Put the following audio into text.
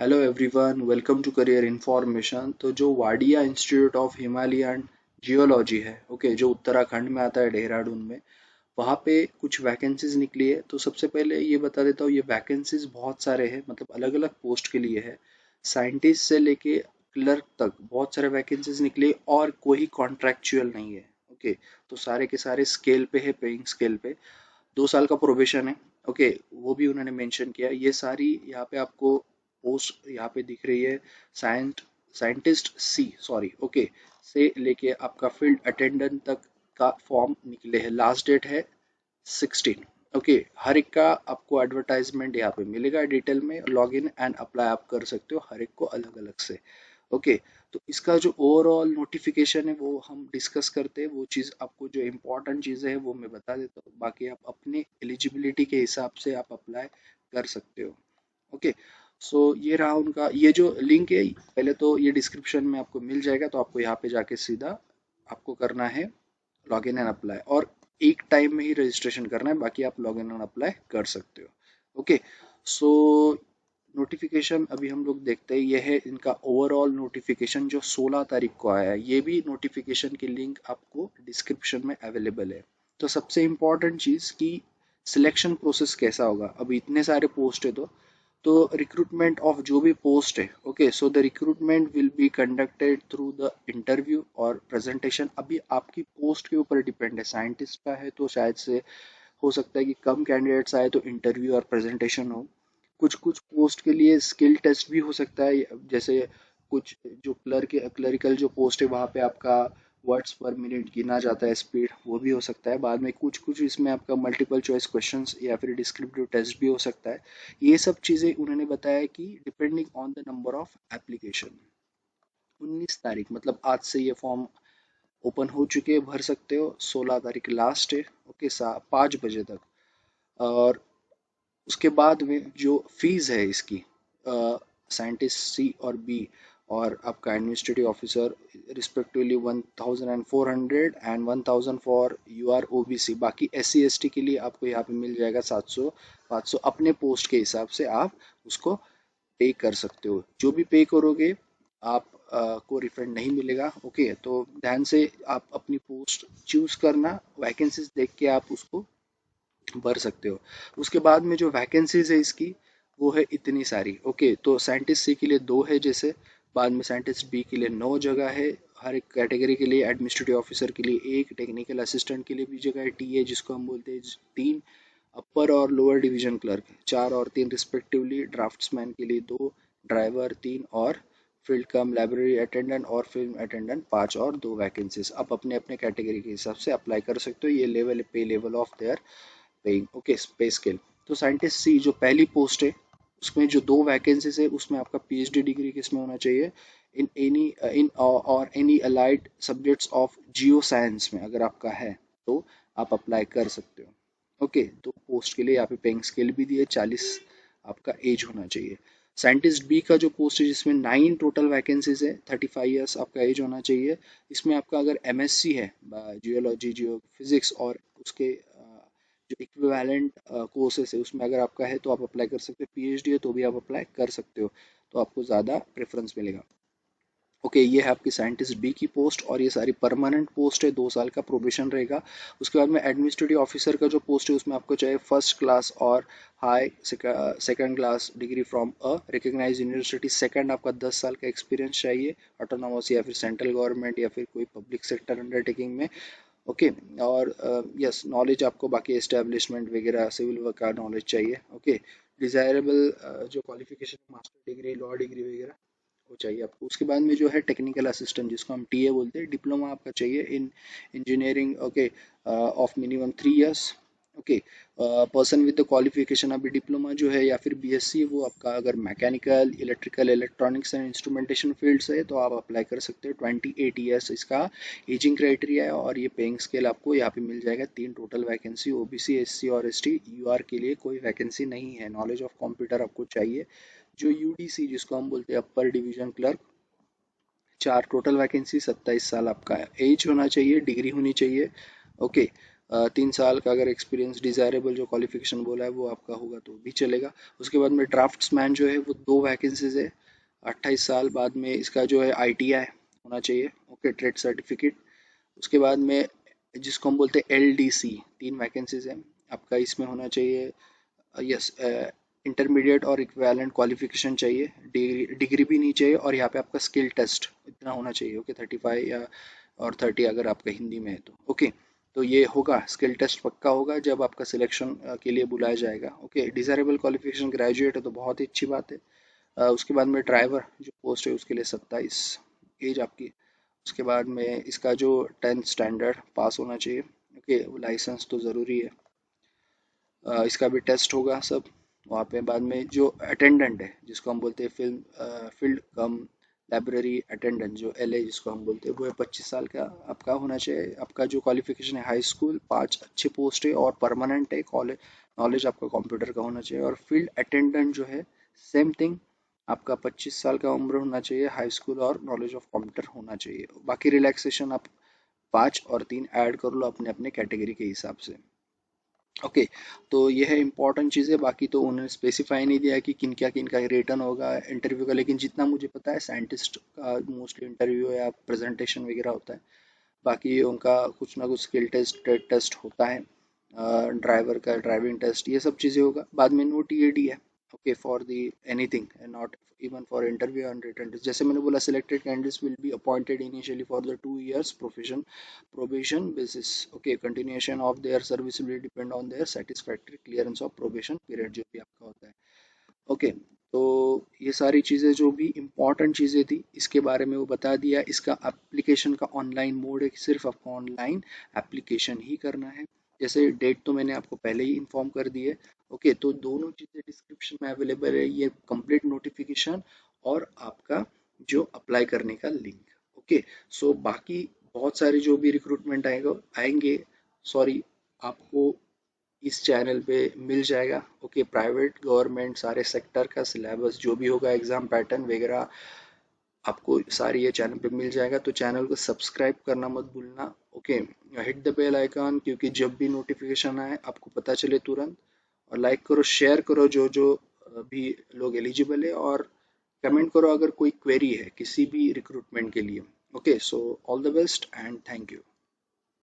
Hello everyone, welcome to career information. तो जो Wadia institute of Himalayan geology है, ओके, जो उत्तराखंड में आता है, देहरादून में, वहाँ पे कुछ वैकेंसीज निकली है। तो सबसे पहले ये बता देता हूँ, ये वैकेंसीज बहुत सारे हैं, मतलब अलग अलग पोस्ट के लिए है। साइंटिस्ट से लेके क्लर्क तक बहुत सारे वैकेंसीज निकले और कोई कॉन्ट्रैक्चुअल नहीं है। ओके, तो सारे के सारे स्केल पे है, पेइंग स्केल पे। 2 साल का प्रोबेशन है। ओके, वो भी उन्होंने मेंशन किया। ये सारी यहाँ पे आपको पोस्ट यहाँ पे दिख रही है। साइंटिस्ट सी, सॉरी, ओके, से लेके आपका फील्ड अटेंडेंट तक का फॉर्म निकले हैं। लास्ट डेट है 16। ओके, हर एक का आपको एडवर्टाइजमेंट यहाँ पे मिलेगा डिटेल में। लॉग इन एंड अप्लाई आप कर सकते हो, हर एक को अलग अलग से। ओके, तो इसका जो ओवरऑल नोटिफिकेशन है वो हम डिस्कस करते हैं। वो चीज़ आपको जो इम्पोर्टेंट चीज़ें हैं वो मैं बता देता हूँ, बाकी आप अपने एलिजिबिलिटी के हिसाब से आप अप्लाई कर सकते हो। ओके, सो ये रहा उनका, ये जो लिंक है पहले तो ये डिस्क्रिप्शन में आपको मिल जाएगा, तो आपको यहाँ पे जाके सीधा आपको करना है लॉग इन एंड अप्लाई, और एक टाइम में ही रजिस्ट्रेशन करना है, बाकी आप लॉग इन एंड अप्लाई कर सकते हो। ओके, सो नोटिफिकेशन अभी हम लोग देखते हैं। ये है इनका ओवरऑल नोटिफिकेशन जो 16 तारीख को आया है। ये भी नोटिफिकेशन की लिंक आपको डिस्क्रिप्शन में अवेलेबल है। तो सबसे इम्पोर्टेंट चीज़ कि सिलेक्शन प्रोसेस कैसा होगा। अभी इतने सारे पोस्ट है, तो रिक्रूटमेंट ऑफ जो भी पोस्ट है, okay, so the recruitment will be conducted through the interview और प्रेजेंटेशन। अभी आपकी पोस्ट के ऊपर डिपेंड है। साइंटिस्ट का है तो शायद से हो सकता है कि कम कैंडिडेट्स आए तो इंटरव्यू और प्रेजेंटेशन हो। कुछ कुछ पोस्ट के लिए स्किल टेस्ट भी हो सकता है। जैसे कुछ जो क्लरिकल जो पोस्ट है वहाँ पे आपका वर्ड्स पर मिनट गिना जाता है, स्पीड, वो भी हो सकता है। बाद में कुछ कुछ इसमें आपका मल्टीपल चॉइस क्वेश्चंस या फिर डिस्क्रिप्टिव टेस्ट भी हो सकता है। ये सब चीज़ें उन्होंने बताया कि depending on the number of application. 19 तारीख मतलब आज से ये फॉर्म ओपन हो चुके हैं, भर सकते हो। 16 तारीख लास्ट है। ओके, 5 बजे तक। और उसके बाद में जो फीस है इसकी, साइंटिस्ट सी और बी और आपका administrative officer respectively 1400 and 1000 for U R OBC. बाकी SC ST के लिए आपको यहाँ पे मिल जाएगा 700 500। अपने पोस्ट के हिसाब से आप उसको पे कर सकते हो। जो भी पे करोगे आप को रिफंड नहीं मिलेगा। ओके, तो ध्यान से आप अपनी पोस्ट चूज करना, वैकेंसीज देख के आप उसको भर सकते हो। उसके बाद में जो वैकेंसीज है इसकी, वो है इतनी सारी। ओके, तो साइंटिस्ट सी के लिए 2 है जैसे, बाद में साइंटिस्ट बी के लिए 9 जगह है। हर एक कैटेगरी के लिए एडमिनिस्ट्रेटिव ऑफिसर के लिए 1, टेक्निकल असिस्टेंट के लिए भी जगह है, TA जिसको हम बोलते हैं 3, अपर और लोअर डिवीजन क्लर्क 4 और 3 रिस्पेक्टिवली, ड्राफ्ट्समैन के लिए 2, ड्राइवर 3, और फील्ड कम लाइब्रेरी अटेंडेंट और फिल्म अटेंडेंट 5 और 2 वैकेंसीज। आप अपने अपने कैटेगरी के हिसाब से अप्लाई कर सकते हो। ये लेवल पे level of their paying. Okay, पे स्केल। तो साइंटिस्ट सी जो पहली पोस्ट है उसमें जो 2 वैकेंसीज है उसमें आपका PhD डिग्री किसमें होना चाहिए, इन एनी इन और any allied subjects of geo science में अगर आपका है तो आप अप्लाई कर सकते हो। ओके, तो पोस्ट के लिए यहाँ पे पेइंग स्केल भी दिए, 40 आपका एज होना चाहिए। साइंटिस्ट बी का जो पोस्ट है जिसमें 9 टोटल वैकेंसीज है, 35 ईयर्स आपका एज होना चाहिए। इसमें आपका अगर MSc है जियोलॉजी जियो फिजिक्स और उसके जो इक्विवेलेंट कोर्सेस है उसमें अगर आपका है तो आप अप्लाई कर सकते हो। PhD है तो भी आप अप्लाई कर सकते हो, तो आपको ज़्यादा प्रेफरेंस मिलेगा। ओके, ये है आपकी साइंटिस्ट बी की पोस्ट, और ये सारी परमानेंट पोस्ट है। 2 साल का प्रोबेशन रहेगा। उसके बाद में एडमिनिस्ट्रेटिव ऑफिसर का जो पोस्ट है उसमें आपको चाहिए फर्स्ट क्लास और high second class degree from a recognize university. Second, आपका 10 साल का एक्सपीरियंस चाहिए ऑटोनॉमस या फिर सेंट्रल गवर्नमेंट या फिर कोई पब्लिक सेक्टर अंडरटेकिंग में। ओके, और यस, नॉलेज आपको बाकी एस्टेब्लिशमेंट वगैरह सिविल वर्क का नॉलेज चाहिए। ओके, डिजायरेबल जो qualification, master degree, law degree वगैरह वो चाहिए आपको। उसके बाद में जो है टेक्निकल असिस्टेंट जिसको हम TA बोलते हैं, डिप्लोमा आपका चाहिए इन engineering. Okay, of minimum 3 years. Okay, person with the qualification अभी डिप्लोमा जो है या फिर BSc, वो आपका अगर mechanical, electrical, electronics and instrumentation field से है तो आप अप्लाई कर सकते हो। 28 ईयर्स इसका एजिंग क्राइटेरिया है, और ये पेइंग स्केल आपको यहाँ पे मिल जाएगा। 3 टोटल वैकेंसी, OBC, SC और ST। UR के लिए कोई वैकेंसी नहीं है। नॉलेज ऑफ कंप्यूटर आपको चाहिए। जो UDC जिसको हम बोलते हैं upper division clerk, 4 total vacancy, 27 साल आपका एज होना चाहिए, डिग्री होनी चाहिए। ओके, 3 साल का अगर एक्सपीरियंस, डिजायरेबल जो क्वालिफिकेशन बोला है वो आपका होगा तो भी चलेगा। उसके बाद में ड्राफ्ट्समैन जो है वो 2 वैकेंसीज है, 28 साल। बाद में इसका जो है ITI होना चाहिए, ओके, ट्रेड सर्टिफिकेट। उसके बाद में जिसको हम बोलते हैं LDC, 3 वैकेंसीज है आपका, इसमें होना चाहिए यस इंटरमीडिएट और इक्विवेलेंट क्वालिफिकेशन चाहिए, डिग्री डिग्री भी नहीं चाहिए, और यहाँ पे आपका स्किल टेस्ट इतना होना चाहिए, ओके, 35 या और 30 अगर आपका हिंदी में है तो, ओके। तो ये होगा, स्किल टेस्ट पक्का होगा जब आपका सिलेक्शन के लिए बुलाया जाएगा, ओके। डिजायरेबल क्वालिफिकेशन ग्रेजुएट है तो बहुत ही अच्छी बात है। उसके बाद में ड्राइवर जो पोस्ट है उसके लिए 27 एज आपकी। उसके बाद में इसका जो 10th स्टैंडर्ड पास होना चाहिए, ओके, लाइसेंस तो ज़रूरी है। इसका भी टेस्ट होगा सब वहाँ पे। बाद में जो अटेंडेंट है जिसको हम बोलते हैं फील्ड कम लाइब्रेरी अटेंडेंट, जो LA जिसको हम बोलते हैं, वो है 25 साल का आपका होना चाहिए। आपका जो क्वालिफिकेशन है हाई स्कूल, 5 अच्छे पोस्ट है और परमानेंट है, कॉलेज नॉलेज आपका कंप्यूटर का होना चाहिए। और फील्ड अटेंडेंट जो है सेम थिंग, आपका 25 साल का उम्र होना चाहिए, हाई स्कूल और नॉलेज ऑफ कंप्यूटर होना चाहिए। बाकी रिलैक्सेशन आप 5 और 3 ऐड कर लो अपने अपने कैटेगरी के हिसाब से, ओके। तो ये है इंपॉर्टेंट चीज़ें। बाकी तो उन्होंने स्पेसिफाई नहीं दिया कि किन का रिटर्न होगा इंटरव्यू का, लेकिन जितना मुझे पता है साइंटिस्ट का मोस्टली इंटरव्यू या प्रेजेंटेशन वगैरह होता है। बाकी उनका कुछ ना कुछ स्किल टेस्ट, ट्रेड टेस्ट होता है, ड्राइवर का ड्राइविंग टेस्ट, ये सब चीज़ें होगा। बाद में नो TAD है, okay, for the anything and not even for interview and written test. जैसे मैंने बोला, selected candidates will be appointed initially for the 2 years profession probation basis, okay, continuation of their service will depend on their satisfactory clearance of probation period, जो भी आपका होता है, okay. तो ये सारी चीज़ें जो भी इम्पोर्टेंट चीज़ें थी इसके बारे में वो बता दिया। इसका एप्लीकेशन का ऑनलाइन मोड है, सिर्फ आपको ऑनलाइन एप्लीकेशन ही करना है। जैसे डेट तो मैंने आपको पहले ही इन्फॉर्म कर दी है, ओके। तो दोनों चीज़ें डिस्क्रिप्शन में अवेलेबल है, ये कंप्लीट नोटिफिकेशन और आपका जो अप्लाई करने का लिंक, ओके। सो बाकी बहुत सारे जो भी रिक्रूटमेंट आएगा आएंगे, सॉरी, आपको इस चैनल पे मिल जाएगा, ओके। प्राइवेट गवर्नमेंट सारे सेक्टर का सिलेबस जो भी होगा, एग्जाम पैटर्न वगैरह, आपको सारी ये चैनल पे मिल जाएगा। तो चैनल को सब्सक्राइब करना मत भूलना, okay. Hit the bell icon, क्योंकि जब भी नोटिफिकेशन आए आपको पता चले तुरंत। और लाइक करो, शेयर करो जो जो भी लोग एलिजिबल है, और कमेंट करो अगर कोई क्वेरी है किसी भी रिक्रूटमेंट के लिए, okay. So all the best and thank you.